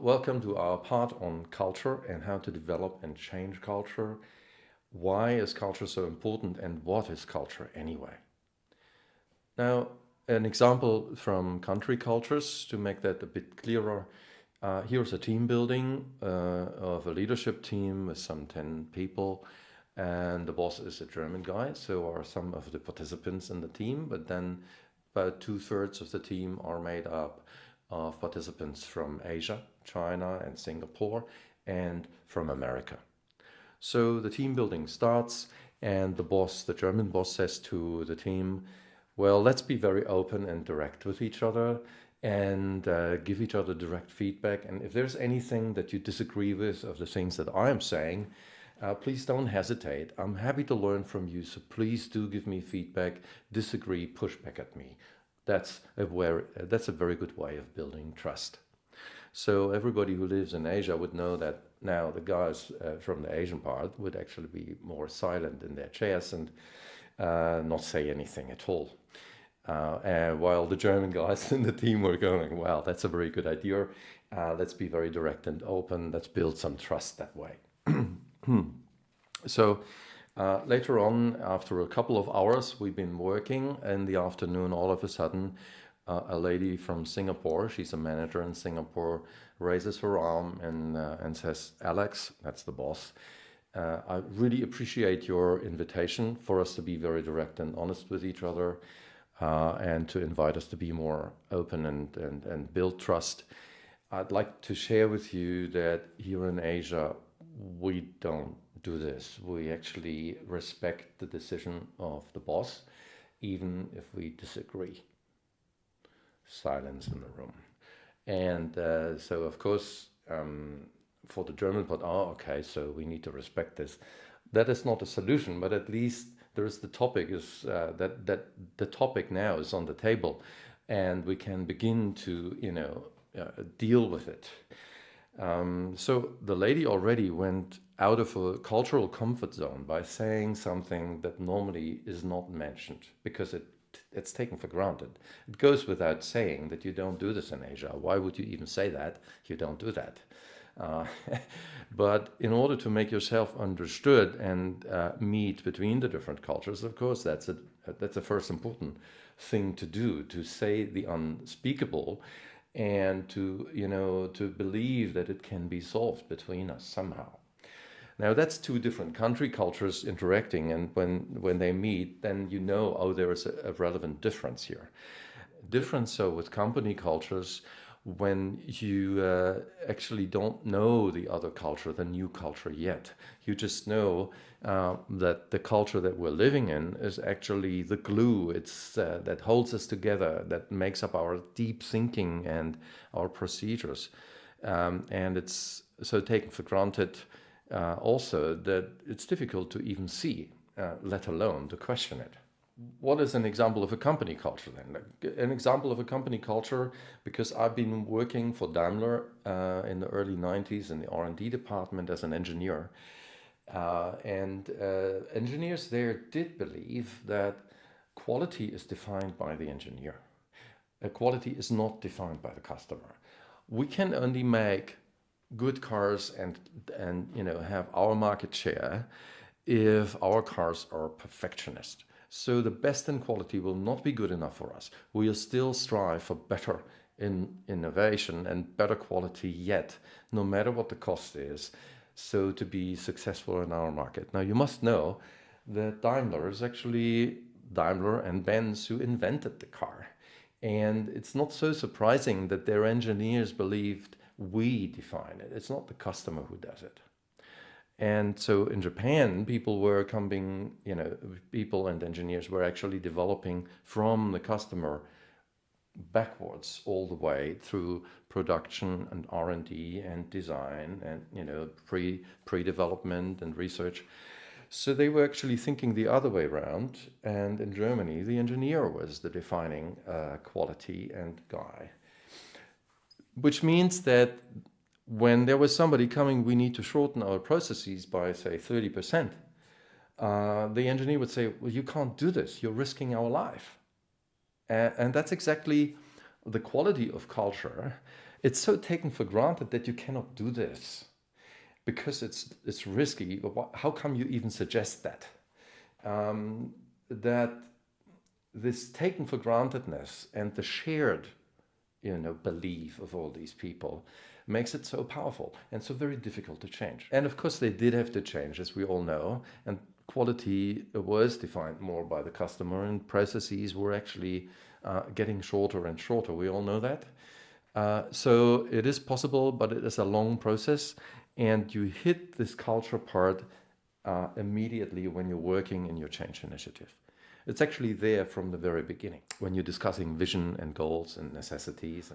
welcome to our part on culture and how to develop and change culture. Why is culture so important and what is culture anyway? Now, an example from country cultures to make that a bit clearer. Here's a team building of a leadership team with some 10 people, and the boss is a German guy, so are some of the participants in the team, but then about two-thirds of the team are made up of participants from Asia, China, and Singapore, and from America. So the team building starts, and the boss, the German boss, says to the team, well, let's be very open and direct with each other and give each other direct feedback. And if there's anything that you disagree with of the things that I'm saying, please don't hesitate. I'm happy to learn from you, so please do give me feedback, disagree, push back at me. That's a very good way of building trust. So everybody who lives in Asia would know that now the guys from the Asian part would actually be more silent in their chairs and not say anything at all. And while the German guys in the team were going, well, that's a very good idea. Let's be very direct and open. Let's build some trust that way. So later on, after a couple of hours, we've been working in the afternoon. All of a sudden, a lady from Singapore, she's a manager in Singapore, raises her arm and says, Alex, that's the boss, I really appreciate your invitation for us to be very direct and honest with each other and to invite us to be more open and build trust. I'd like to share with you that here in Asia, we don't do this. We actually respect the decision of the boss, even if we disagree. Silence in the room. And so, of course, for the German part, oh, okay, so we need to respect this. That is not a solution, but at least there is the topic is that the topic now is on the table, and we can begin to deal with it. So the lady already went out of a cultural comfort zone by saying something that normally is not mentioned because it's taken for granted. It goes without saying that you don't do this in Asia. Why would you even say that? You don't do that. But in order to make yourself understood and meet between the different cultures, of course, that's a first important thing to do, to say the unspeakable and to believe that it can be solved between us somehow. Now that's two different country cultures interacting, and when they meet, then oh, there is a relevant difference here. Difference so with company cultures when you actually don't know the other culture, the new culture yet. You just know that the culture that we're living in is actually the glue. It's that holds us together, that makes up our deep thinking and our procedures. And it's so taken for granted also that it's difficult to even see, let alone to question it. What is an example of a company culture then? An example of a company culture, because I've been working for Daimler in the early 90s in the R&D department as an engineer. And engineers there did believe that quality is defined by the engineer. Quality is not defined by the customer. We can only make good cars and have our market share if our cars are perfectionist. So the best in quality will not be good enough for us. We'll still strive for better innovation and better quality yet, no matter what the cost is, so to be successful in our market. Now you must know that Daimler is actually Daimler and Benz who invented the car. And it's not so surprising that their engineers believed we define it. It's not the customer who does it. And so in Japan, people and engineers were actually developing from the customer backwards all the way through production and R&D and design and pre-development and research. So they were actually thinking the other way around. And in Germany, the engineer was the defining quality and guy. Which means that when there was somebody coming, we need to shorten our processes by, say, 30%. The engineer would say, well, you can't do this. You're risking our life. And that's exactly the quality of culture. it's so taken for granted that you cannot do this because it's risky. How come you even suggest that? That this taken for grantedness and the shared, belief of all these people makes it so powerful and so very difficult to change. And of course, they did have to change, as we all know. And quality was defined more by the customer, and processes were actually getting shorter and shorter. We all know that. So it is possible, but it is a long process. And you hit this culture part immediately when you're working in your change initiative. It's actually there from the very beginning when you're discussing vision and goals and necessities.